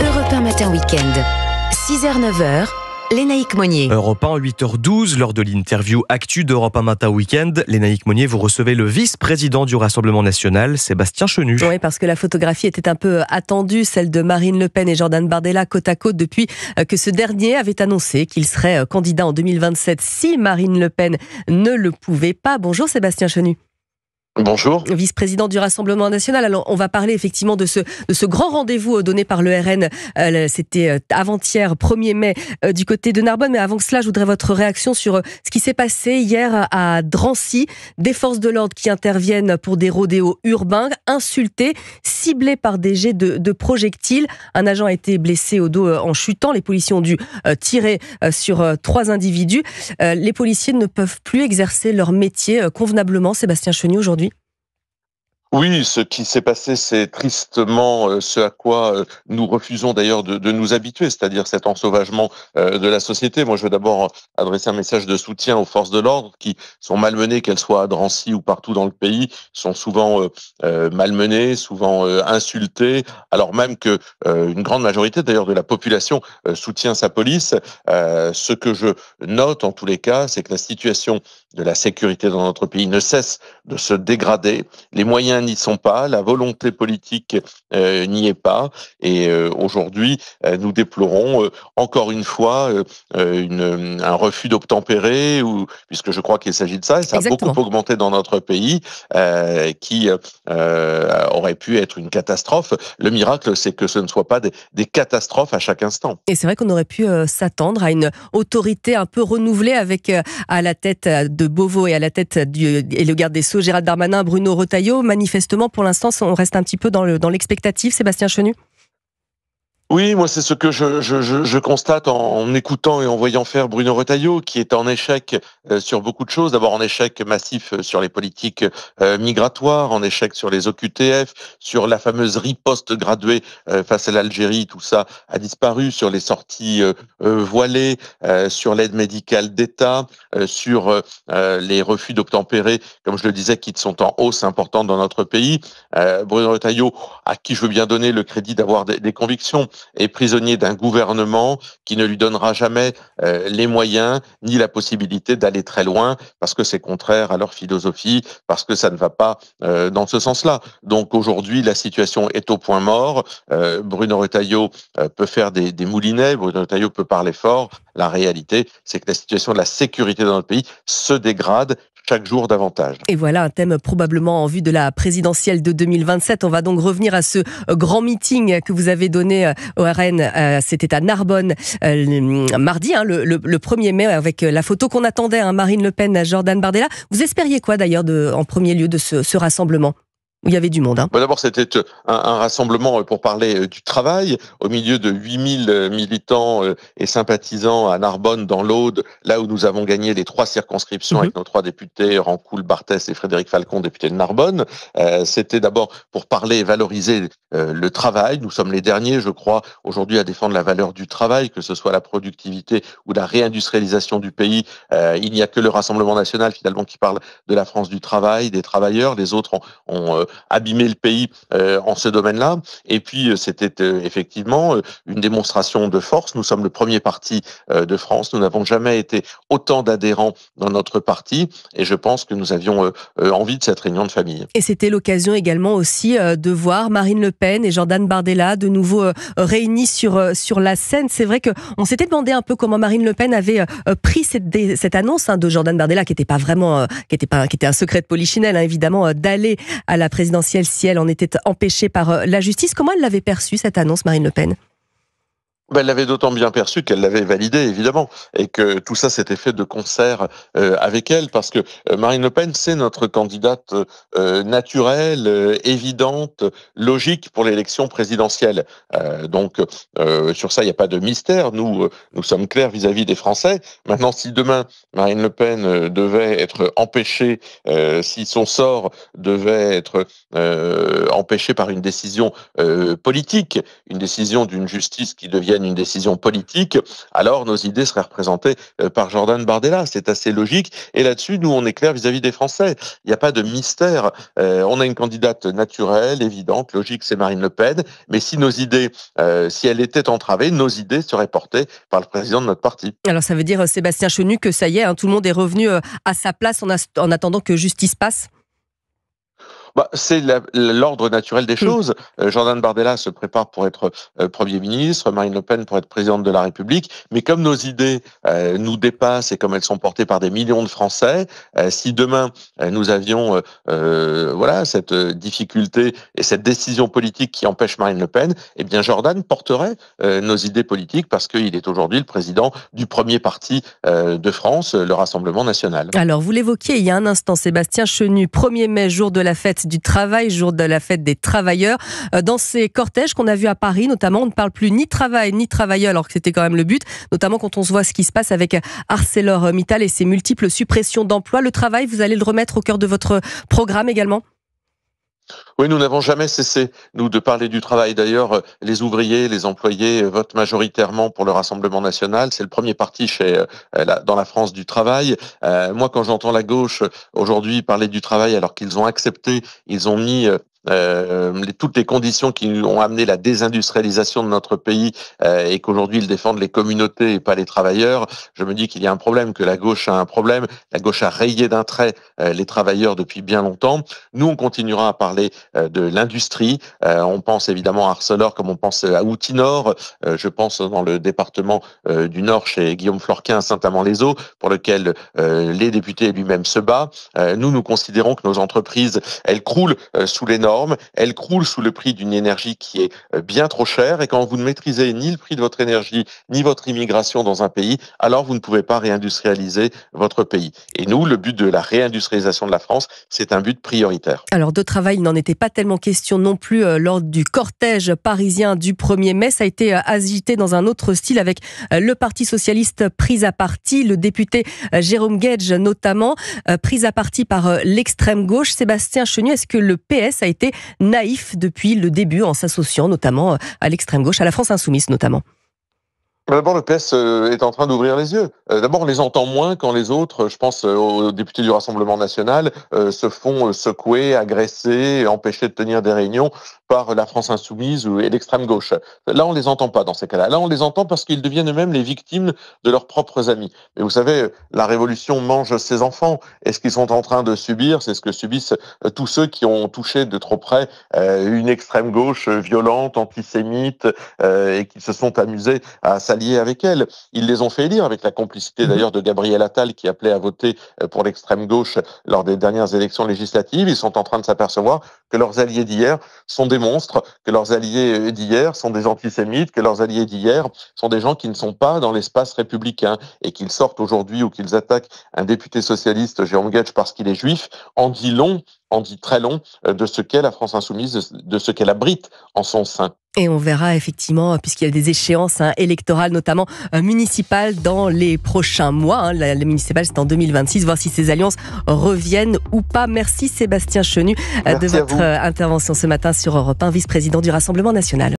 Europe 1 Matin Week-end, 6h-9h, Lénaïque Monnier. Europe 1, 8h12, lors de l'interview Actu d'Europe 1 Matin Week-end. Lénaïque Monnier, vous recevez le vice-président du Rassemblement National, Sébastien Chenu. Oui, parce que la photographie était un peu attendue, celle de Marine Le Pen et Jordan Bardella côte à côte depuis que ce dernier avait annoncé qu'il serait candidat en 2027 si Marine Le Pen ne le pouvait pas. Bonjour Sébastien Chenu. Bonjour. Vice-président du Rassemblement National. Alors, on va parler effectivement de ce grand rendez-vous donné par le RN. C'était avant-hier, 1er mai, du côté de Narbonne. Mais avant cela, je voudrais votre réaction sur ce qui s'est passé hier à Drancy. Des forces de l'ordre qui interviennent pour des rodéos urbains, insultés, ciblés par des jets de projectiles. Un agent a été blessé au dos en chutant. Les policiers ont dû tirer sur 3 individus. Les policiers ne peuvent plus exercer leur métier convenablement, Sébastien Chenu, aujourd'hui. Oui, ce qui s'est passé, c'est tristement ce à quoi nous refusons d'ailleurs de nous habituer, c'est-à-dire cet ensauvagement de la société. Moi, je veux d'abord adresser un message de soutien aux forces de l'ordre qui sont malmenées, qu'elles soient à Drancy ou partout dans le pays, sont souvent malmenées, souvent insultées, alors même que une grande majorité d'ailleurs de la population soutient sa police. Ce que je note en tous les cas, c'est que la situation de la sécurité dans notre pays ne cesse de se dégrader. Les moyens n'y sont pas, la volonté politique n'y est pas. Et aujourd'hui, nous déplorons encore une fois un refus d'obtempérer, puisque je crois qu'il s'agit de ça. Et ça Exactement. a beaucoup augmenté dans notre pays, qui aurait pu être une catastrophe. Le miracle, c'est que ce ne soit pas des catastrophes à chaque instant. Et c'est vrai qu'on aurait pu s'attendre à une autorité un peu renouvelée avec à la tête de Beauvau et à la tête et le garde des Sceaux, Gérald Darmanin, Bruno Retailleau. Manifestement, pour l'instant, on reste un petit peu dans l'expectative, Sébastien Chenu. Oui, moi c'est ce que je constate en écoutant et en voyant faire Bruno Retailleau, qui est en échec sur beaucoup de choses. D'abord en échec massif sur les politiques migratoires, en échec sur les OQTF, sur la fameuse riposte graduée face à l'Algérie, tout ça a disparu, sur les sorties voilées, sur l'aide médicale d'État, sur les refus d'obtempérer, comme je le disais, qui sont en hausse importante dans notre pays. Bruno Retailleau, à qui je veux bien donner le crédit d'avoir des convictions, est prisonnier d'un gouvernement qui ne lui donnera jamais les moyens ni la possibilité d'aller très loin parce que c'est contraire à leur philosophie, parce que ça ne va pas dans ce sens-là. Donc aujourd'hui, la situation est au point mort. Bruno Retailleau peut faire des moulinets, Bruno Retailleau peut parler fort. La réalité, c'est que la situation de la sécurité dans notre pays se dégrade chaque jour davantage. Et voilà un thème probablement en vue de la présidentielle de 2027. On va donc revenir à ce grand meeting que vous avez donné au RN. C'était à Narbonne mardi, le 1er mai, avec la photo qu'on attendait, Marine Le Pen, Jordan Bardella. Vous espériez quoi d'ailleurs en premier lieu de ce rassemblement ? Où il y avait du monde. D'abord, c'était un rassemblement pour parler du travail, au milieu de 8000 militants et sympathisants à Narbonne, dans l'Aude, là où nous avons gagné les 3 circonscriptions avec nos 3 députés, Rancoul, Barthès et Frédéric Falcon, député de Narbonne. C'était d'abord pour parler et valoriser le travail. Nous sommes les derniers, je crois, aujourd'hui à défendre la valeur du travail, que ce soit la productivité ou la réindustrialisation du pays. Il n'y a que le Rassemblement national, finalement, qui parle de la France du travail, des travailleurs. Les autres ont abîmer le pays en ce domaine-là. Et puis, c'était effectivement une démonstration de force. Nous sommes le premier parti de France. Nous n'avons jamais été autant d'adhérents dans notre parti. Et je pense que nous avions envie de cette réunion de famille. Et c'était l'occasion également aussi de voir Marine Le Pen et Jordan Bardella de nouveau réunis sur la scène. C'est vrai qu'on s'était demandé un peu comment Marine Le Pen avait pris cette annonce de Jordan Bardella, qui était pas vraiment, qui était un secret de polichinelle, évidemment, d'aller à la présidentielle si elle en était empêchée par la justice. Comment elle l'avait perçue, cette annonce, Marine Le Pen ? Elle l'avait d'autant bien perçu qu'elle l'avait validé, évidemment, et que tout ça s'était fait de concert avec elle, parce que Marine Le Pen, c'est notre candidate naturelle, évidente, logique pour l'élection présidentielle. Donc, sur ça, il n'y a pas de mystère. Nous sommes clairs vis-à-vis des Français. Maintenant, si demain, Marine Le Pen devait être empêchée, si son sort devait être empêché par une décision politique, une décision d'une justice qui devienne devienne une décision politique, alors nos idées seraient représentées par Jordan Bardella. C'est assez logique. Et là-dessus, nous, on est clair vis-à-vis des Français. Il n'y a pas de mystère. On a une candidate naturelle, évidente, logique, c'est Marine Le Pen. Mais si nos idées, si elle était entravée, nos idées seraient portées par le président de notre parti. Alors ça veut dire, Sébastien Chenu, que ça y est, tout le monde est revenu à sa place en attendant que justice passe? C'est l'ordre naturel des choses. Jordan Bardella se prépare pour être Premier ministre, Marine Le Pen pour être présidente de la République. Mais comme nos idées nous dépassent et comme elles sont portées par des millions de Français, si demain nous avions cette difficulté et cette décision politique qui empêche Marine Le Pen, eh bien Jordan porterait nos idées politiques parce qu'il est aujourd'hui le président du premier parti de France, le Rassemblement national. Alors vous l'évoquiez il y a un instant, Sébastien Chenu, 1er mai, jour de la fête du travail, jour de la fête des travailleurs. Dans ces cortèges qu'on a vus à Paris, notamment, on ne parle plus ni travail ni travailleurs, alors que c'était quand même le but, notamment quand on se voit ce qui se passe avec ArcelorMittal et ses multiples suppressions d'emplois. Le travail, vous allez le remettre au cœur de votre programme également ? Oui, nous n'avons jamais cessé, nous, de parler du travail. D'ailleurs, les ouvriers, les employés votent majoritairement pour le Rassemblement national. C'est le premier parti dans la France du travail. Moi, quand j'entends la gauche aujourd'hui parler du travail alors qu'ils ont accepté, ils ont mis toutes les conditions qui ont amené la désindustrialisation de notre pays et qu'aujourd'hui ils défendent les communautés et pas les travailleurs, je me dis qu'il y a un problème, que la gauche a un problème. La gauche a rayé d'un trait les travailleurs depuis bien longtemps. Nous, on continuera à parler de l'industrie. On pense évidemment à Arcelor comme on pense à Outinor. Je pense dans le département du Nord chez Guillaume Florquin à Saint-Amand-les-Eaux, pour lequel les députés lui-même se battent. Nous considérons que nos entreprises, elles croulent sous les normes. Elle croule sous le prix d'une énergie qui est bien trop chère, et quand vous ne maîtrisez ni le prix de votre énergie ni votre immigration dans un pays, alors vous ne pouvez pas réindustrialiser votre pays. Et nous, le but de la réindustrialisation de la France, c'est un but prioritaire. Alors de travail, il n'en était pas tellement question non plus lors du cortège parisien du 1er mai. Ça a été agité dans un autre style avec le Parti socialiste pris à partie, le député Jérôme Guedj notamment, pris à partie par l'extrême gauche. Sébastien Chenu, est-ce que le PS a été naïf depuis le début en s'associant notamment à l'extrême gauche, à la France insoumise notamment? D'abord, le PS est en train d'ouvrir les yeux. D'abord, on les entend moins quand les autres, je pense aux députés du Rassemblement national, se font secouer, agresser, empêcher de tenir des réunions par la France insoumise et l'extrême gauche. Là, on les entend pas dans ces cas-là. Là, on les entend parce qu'ils deviennent eux-mêmes les victimes de leurs propres amis. Mais vous savez, la révolution mange ses enfants. Et ce qu'ils sont en train de subir, c'est ce que subissent tous ceux qui ont touché de trop près une extrême gauche violente, antisémite, et qui se sont amusés à s'allier avec elle. Ils les ont fait élire avec la complicité d'ailleurs de Gabriel Attal qui appelait à voter pour l'extrême gauche lors des dernières élections législatives. Ils sont en train de s'apercevoir que leurs alliés d'hier sont des monstres, que leurs alliés d'hier sont des antisémites, que leurs alliés d'hier sont des gens qui ne sont pas dans l'espace républicain, et qu'ils sortent aujourd'hui ou qu'ils attaquent un député socialiste, Jérôme Guedj, parce qu'il est juif, en dit long, en dit très long de ce qu'est la France insoumise, de ce qu'elle abrite en son sein. Et on verra effectivement, puisqu'il y a des échéances électorales, notamment municipales, dans les prochains mois. Les municipales, c'est en 2026, voir si ces alliances reviennent ou pas. Merci Sébastien Chenu de votre intervention ce matin sur Europe 1, vice-président du Rassemblement national.